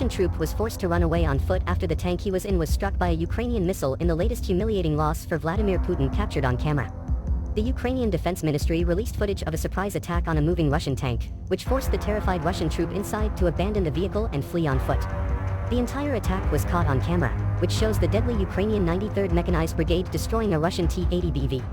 Russian troop was forced to run away on foot after the tank he was in was struck by a Ukrainian missile in the latest humiliating loss for Vladimir Putin captured on camera. The Ukrainian Defense Ministry released footage of a surprise attack on a moving Russian tank, which forced the terrified Russian troop inside to abandon the vehicle and flee on foot. The entire attack was caught on camera, which shows the deadly Ukrainian 93rd Mechanized Brigade destroying a Russian T-80 BV.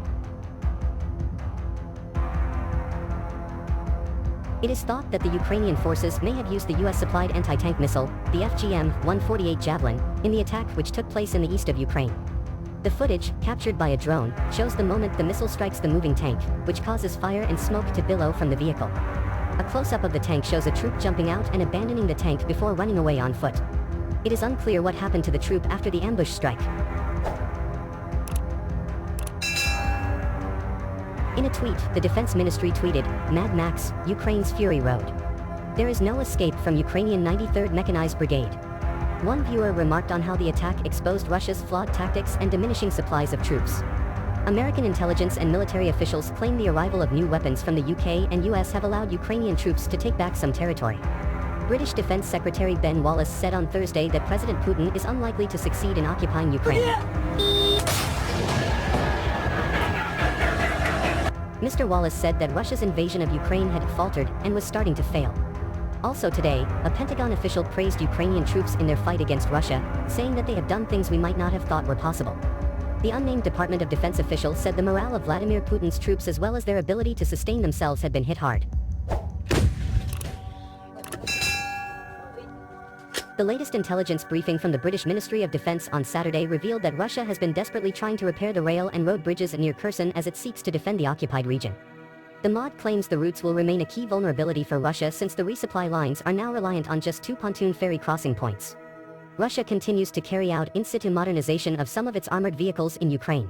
It is thought that the Ukrainian forces may have used the US-supplied anti-tank missile, the FGM-148 Javelin, in the attack which took place in the east of Ukraine. The footage, captured by a drone, shows the moment the missile strikes the moving tank, which causes fire and smoke to billow from the vehicle. A close-up of the tank shows a troop jumping out and abandoning the tank before running away on foot. It is unclear what happened to the troop after the ambush strike. In a tweet, the Defense Ministry tweeted, "Mad Max, Ukraine's Fury Road. There is no escape from Ukrainian 93rd Mechanized Brigade." One viewer remarked on how the attack exposed Russia's flawed tactics and diminishing supplies of troops. American intelligence and military officials claim the arrival of new weapons from the UK and US have allowed Ukrainian troops to take back some territory. British Defense Secretary Ben Wallace said on Thursday that President Putin is unlikely to succeed in occupying Ukraine. Mr. Wallace said that Russia's invasion of Ukraine had faltered and was starting to fail. Also today, a Pentagon official praised Ukrainian troops in their fight against Russia, saying that they have done things we might not have thought were possible. The unnamed Department of Defense official said the morale of Vladimir Putin's troops as well as their ability to sustain themselves had been hit hard. The latest intelligence briefing from the British Ministry of Defense on Saturday revealed that Russia has been desperately trying to repair the rail and road bridges near Kherson as it seeks to defend the occupied region. The MOD claims the routes will remain a key vulnerability for Russia since the resupply lines are now reliant on just 2 pontoon ferry crossing points. Russia continues to carry out in-situ modernization of some of its armored vehicles in Ukraine.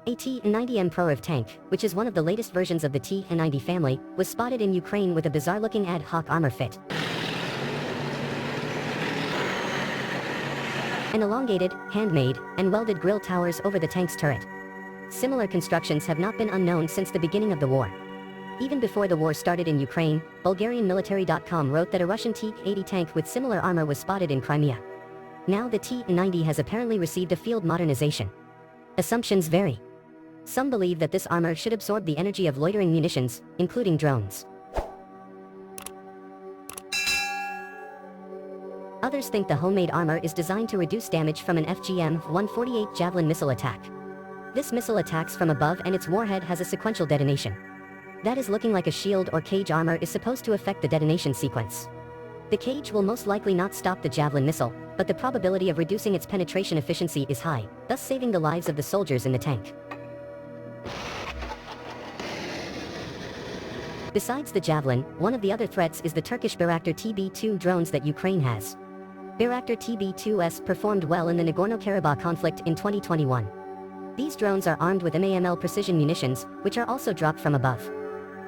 A T-90M Prorov tank, which is one of the latest versions of the T-90 family, was spotted in Ukraine with a bizarre-looking ad hoc armor fit. An elongated, handmade, and welded grille towers over the tank's turret. Similar constructions have not been unknown since the beginning of the war. Even before the war started in Ukraine, BulgarianMilitary.com wrote that a Russian T-80 tank with similar armor was spotted in Crimea. Now the T-90 has apparently received a field modernization. Assumptions vary. Some believe that this armor should absorb the energy of loitering munitions, including drones. Others think the homemade armor is designed to reduce damage from an FGM-148 Javelin missile attack. This missile attacks from above and its warhead has a sequential detonation. That is, looking like a shield or cage armor is supposed to affect the detonation sequence. The cage will most likely not stop the Javelin missile, but the probability of reducing its penetration efficiency is high, thus saving the lives of the soldiers in the tank. Besides the Javelin, one of the other threats is the Turkish Bayraktar TB2 drones that Ukraine has. Bayraktar TB2s performed well in the Nagorno-Karabakh conflict in 2021. These drones are armed with MAML precision munitions, which are also dropped from above.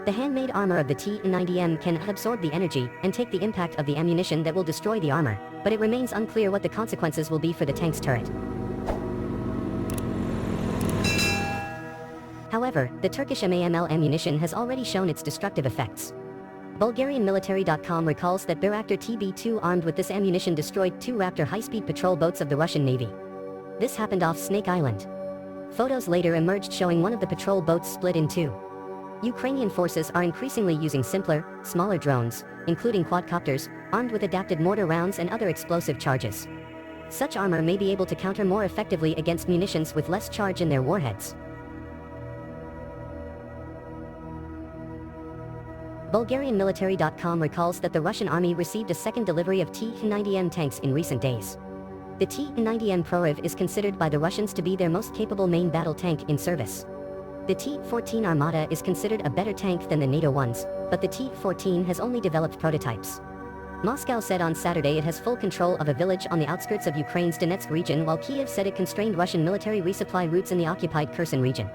The handmade armor of the T-90M can absorb the energy and take the impact of the ammunition that will destroy the armor, but it remains unclear what the consequences will be for the tank's turret. However, the Turkish MAML ammunition has already shown its destructive effects. BulgarianMilitary.com recalls that Bayraktar TB2 armed with this ammunition destroyed 2 Raptor high-speed patrol boats of the Russian Navy. This happened off Snake Island. Photos later emerged showing one of the patrol boats split in 2. Ukrainian forces are increasingly using simpler, smaller drones, including quadcopters, armed with adapted mortar rounds and other explosive charges. Such armor may be able to counter more effectively against munitions with less charge in their warheads. BulgarianMilitary.com recalls that the Russian army received a second delivery of T-90M tanks in recent days. The T-90M Prorov is considered by the Russians to be their most capable main battle tank in service. The T-14 Armata is considered a better tank than the NATO ones, but the T-14 has only developed prototypes. Moscow said on Saturday it has full control of a village on the outskirts of Ukraine's Donetsk region, while Kiev said it constrained Russian military resupply routes in the occupied Kherson region.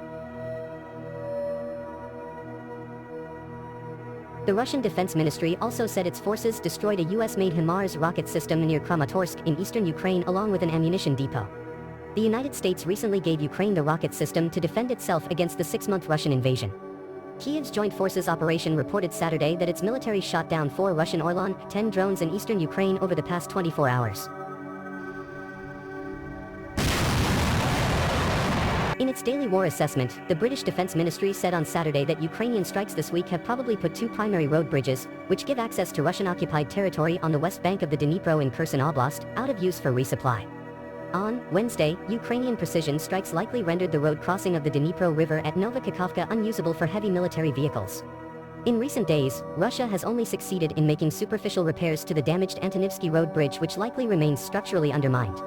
The Russian Defense Ministry also said its forces destroyed a US-made HIMARS rocket system near Kramatorsk in eastern Ukraine along with an ammunition depot. The United States recently gave Ukraine the rocket system to defend itself against the 6-month Russian invasion. Kiev's Joint Forces operation reported Saturday that its military shot down 4 Russian Orlan-10 drones in eastern Ukraine over the past 24 hours. In its daily war assessment, the British Defence Ministry said on Saturday that Ukrainian strikes this week have probably put 2 primary road bridges, which give access to Russian-occupied territory on the west bank of the Dnipro in Kherson Oblast, out of use for resupply. On Wednesday, Ukrainian precision strikes likely rendered the road crossing of the Dnipro River at Nova Kakhovka unusable for heavy military vehicles. In recent days, Russia has only succeeded in making superficial repairs to the damaged Antonivsky Road bridge, which likely remains structurally undermined.